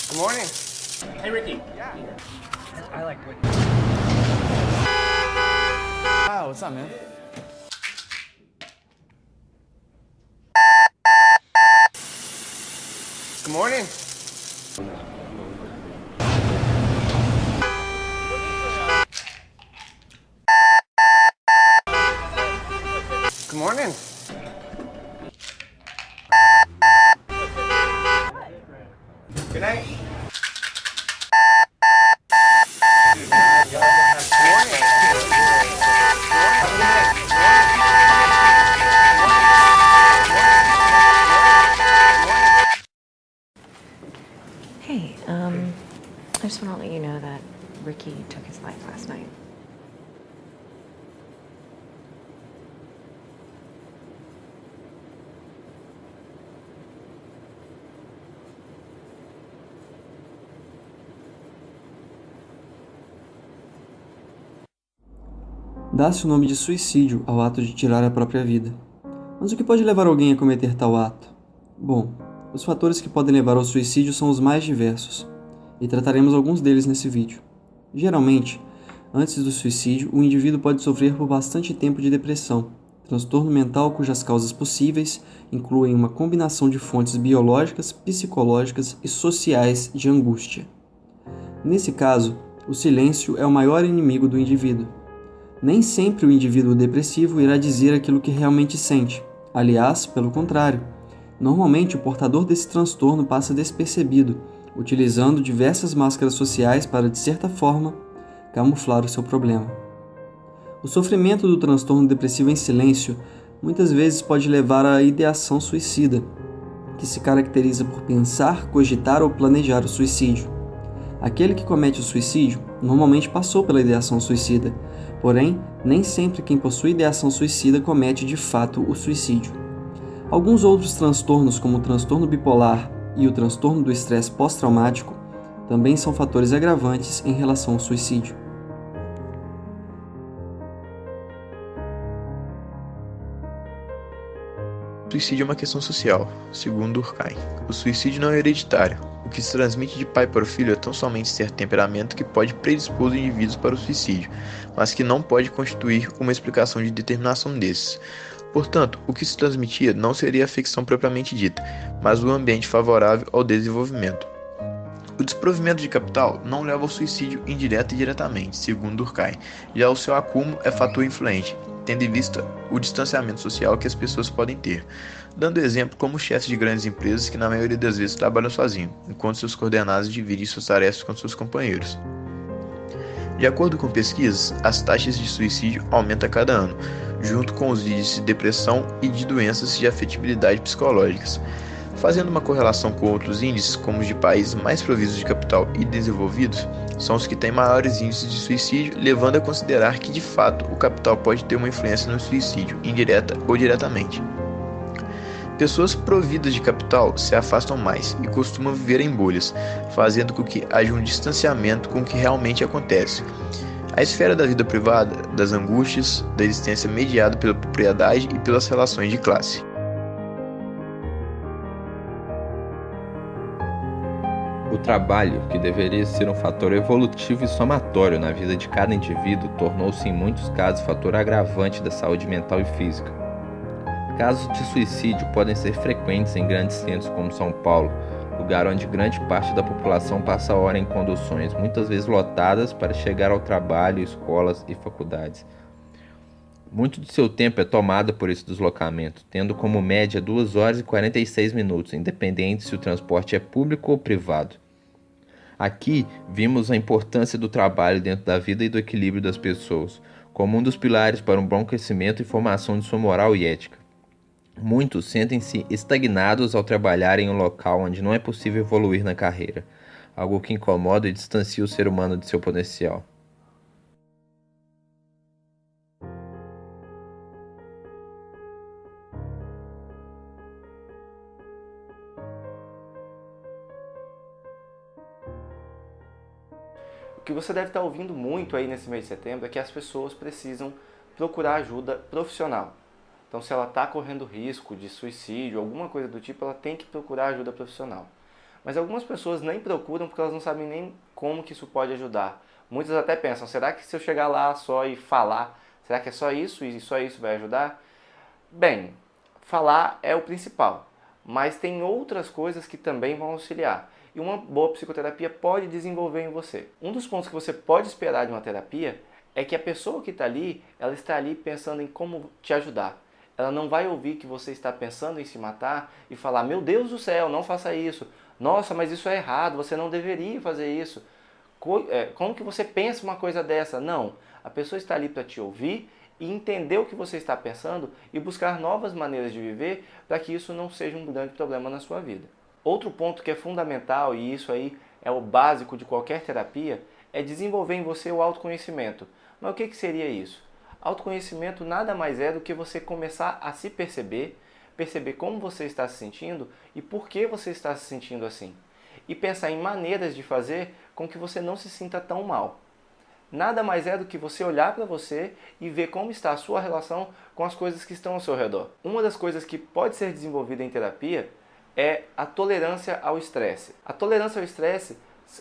Good morning. Hey, Ricky. Yeah. I like what. Oh, what's up, man? Good morning. Good morning. Good night. Hey, I just want to let you know that Ricky took his life last night. Dá-se o nome de suicídio ao ato de tirar a própria vida. Mas o que pode levar alguém a cometer tal ato? Bom, os fatores que podem levar ao suicídio são os mais diversos, e trataremos alguns deles nesse vídeo. Geralmente, antes do suicídio, o indivíduo pode sofrer por bastante tempo de depressão, transtorno mental cujas causas possíveis incluem uma combinação de fontes biológicas, psicológicas e sociais de angústia. Nesse caso, o silêncio é o maior inimigo do indivíduo. Nem sempre o indivíduo depressivo irá dizer aquilo que realmente sente. Aliás, pelo contrário. Normalmente, o portador desse transtorno passa despercebido, utilizando diversas máscaras sociais para, de certa forma, camuflar o seu problema. O sofrimento do transtorno depressivo em silêncio muitas vezes pode levar à ideação suicida, que se caracteriza por pensar, cogitar ou planejar o suicídio. Aquele que comete o suicídio normalmente passou pela ideação suicida, porém, nem sempre quem possui ideação suicida comete de fato o suicídio. Alguns outros transtornos, como o transtorno bipolar e o transtorno do estresse pós-traumático, também são fatores agravantes em relação ao suicídio. O suicídio é uma questão social, segundo Durkheim. O suicídio não é hereditário. O que se transmite de pai para o filho é tão somente certo temperamento que pode predispor os indivíduos para o suicídio, mas que não pode constituir uma explicação de determinação desses. Portanto, o que se transmitia não seria a afecção propriamente dita, mas o ambiente favorável ao desenvolvimento. O desprovimento de capital não leva ao suicídio indireto e diretamente, segundo Durkheim. Já o seu acúmulo é fator influente, tendo em vista o distanciamento social que as pessoas podem ter, dando exemplo como chefes de grandes empresas que na maioria das vezes trabalham sozinhos, enquanto seus coordenados dividem suas tarefas com seus companheiros. De acordo com pesquisas, as taxas de suicídio aumentam a cada ano, junto com os índices de depressão e de doenças de afetibilidade psicológicas. Fazendo uma correlação com outros índices, como os de países mais providos de capital e desenvolvidos, são os que têm maiores índices de suicídio, levando a considerar que, de fato, o capital pode ter uma influência no suicídio, indireta ou diretamente. Pessoas providas de capital se afastam mais e costumam viver em bolhas, fazendo com que haja um distanciamento com o que realmente acontece. A esfera da vida privada, das angústias, da existência mediada pela propriedade e pelas relações de classe. O trabalho, que deveria ser um fator evolutivo e somatório na vida de cada indivíduo, tornou-se em muitos casos fator agravante da saúde mental e física. Casos de suicídio podem ser frequentes em grandes centros como São Paulo, lugar onde grande parte da população passa a hora em conduções, muitas vezes lotadas, para chegar ao trabalho, escolas e faculdades. Muito do seu tempo é tomado por esse deslocamento, tendo como média 2 horas e 46 minutos, independente se o transporte é público ou privado. Aqui, vimos a importância do trabalho dentro da vida e do equilíbrio das pessoas, como um dos pilares para um bom crescimento e formação de sua moral e ética. Muitos sentem-se estagnados ao trabalhar em um local onde não é possível evoluir na carreira, algo que incomoda e distancia o ser humano de seu potencial. O que você deve estar ouvindo muito aí nesse mês de setembro é que as pessoas precisam procurar ajuda profissional. Então, se ela está correndo risco de suicídio, alguma coisa do tipo, ela tem que procurar ajuda profissional. Mas algumas pessoas nem procuram porque elas não sabem nem como que isso pode ajudar. Muitas até pensam, será que se eu chegar lá só e falar, será que é só isso e só isso vai ajudar? Bem, falar é o principal, mas tem outras coisas que também vão auxiliar. E uma boa psicoterapia pode desenvolver em você. Um dos pontos que você pode esperar de uma terapia é que a pessoa que está ali, ela está ali pensando em como te ajudar. Ela não vai ouvir que você está pensando em se matar e falar, meu Deus do céu, não faça isso. Nossa, mas isso é errado, você não deveria fazer isso. Como que você pensa uma coisa dessa? Não, a pessoa está ali para te ouvir e entender o que você está pensando e buscar novas maneiras de viver para que isso não seja um grande problema na sua vida. Outro ponto que é fundamental, e isso aí é o básico de qualquer terapia, é desenvolver em você o autoconhecimento. Mas o que seria isso? Autoconhecimento nada mais é do que você começar a se perceber, perceber como você está se sentindo e por que você está se sentindo assim. E pensar em maneiras de fazer com que você não se sinta tão mal. Nada mais é do que você olhar para você e ver como está a sua relação com as coisas que estão ao seu redor. Uma das coisas que pode ser desenvolvida em terapia é a tolerância ao estresse. A tolerância ao estresse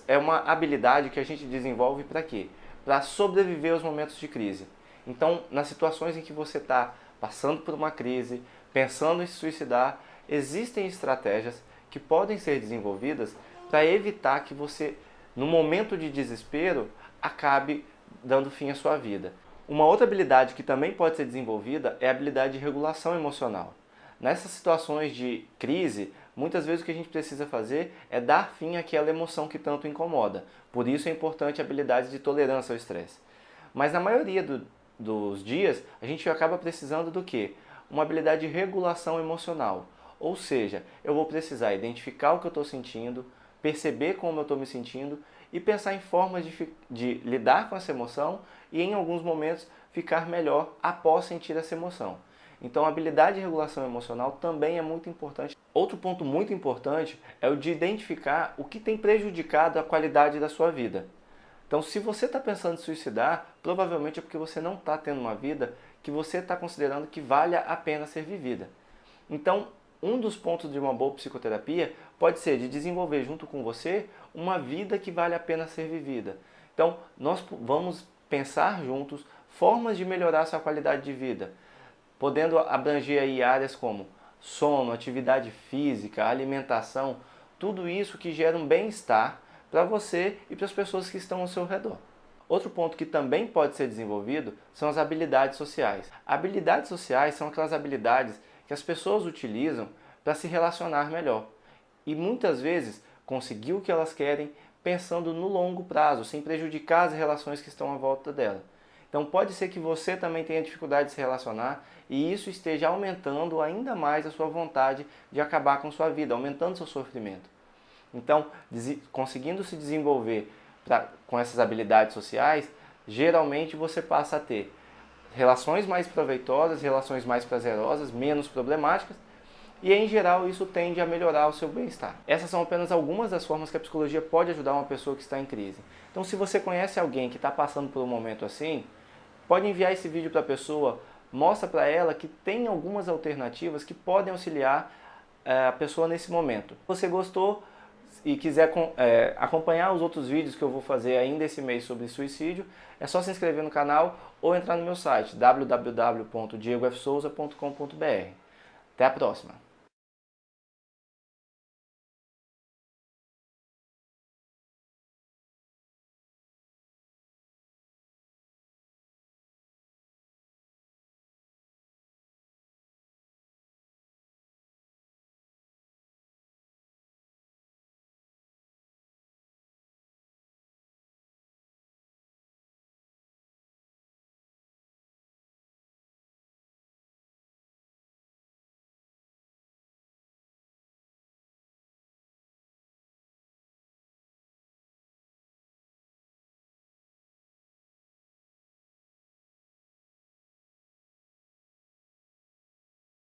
é uma habilidade que a gente desenvolve para quê? Para sobreviver aos momentos de crise. Então, nas situações em que você está passando por uma crise, pensando em se suicidar, existem estratégias que podem ser desenvolvidas para evitar que você, no momento de desespero, acabe dando fim à sua vida. Uma outra habilidade que também pode ser desenvolvida é a habilidade de regulação emocional. Nessas situações de crise, muitas vezes o que a gente precisa fazer é dar fim àquela emoção que tanto incomoda. Por isso é importante a habilidade de tolerância ao estresse. Mas na maioria dos dias, a gente acaba precisando do quê? Uma habilidade de regulação emocional. Ou seja, eu vou precisar identificar o que eu estou sentindo, perceber como eu estou me sentindo e pensar em formas de lidar com essa emoção e em alguns momentos ficar melhor após sentir essa emoção. Então a habilidade de regulação emocional também é muito importante. Outro ponto muito importante é o de identificar o que tem prejudicado a qualidade da sua vida. Então se você está pensando em suicidar, provavelmente é porque você não está tendo uma vida que você está considerando que vale a pena ser vivida. Então um dos pontos de uma boa psicoterapia pode ser de desenvolver junto com você uma vida que vale a pena ser vivida. Então nós vamos pensar juntos formas de melhorar a sua qualidade de vida, podendo abranger aí áreas como sono, atividade física, alimentação, tudo isso que gera um bem-estar para você e para as pessoas que estão ao seu redor. Outro ponto que também pode ser desenvolvido são as habilidades sociais. Habilidades sociais são aquelas habilidades que as pessoas utilizam para se relacionar melhor e muitas vezes conseguir o que elas querem pensando no longo prazo, sem prejudicar as relações que estão à volta dela. Então pode ser que você também tenha dificuldade de se relacionar e isso esteja aumentando ainda mais a sua vontade de acabar com sua vida, aumentando seu sofrimento. Então, conseguindo se desenvolver com essas habilidades sociais, geralmente você passa a ter relações mais proveitosas, relações mais prazerosas, menos problemáticas e em geral isso tende a melhorar o seu bem-estar. Essas são apenas algumas das formas que a psicologia pode ajudar uma pessoa que está em crise. Então se você conhece alguém que está passando por um momento assim, pode enviar esse vídeo para a pessoa, mostra para ela que tem algumas alternativas que podem auxiliar a pessoa nesse momento. Se você gostou e quiser acompanhar os outros vídeos que eu vou fazer ainda esse mês sobre suicídio, é só se inscrever no canal ou entrar no meu site www.diegofsouza.com.br. Até a próxima!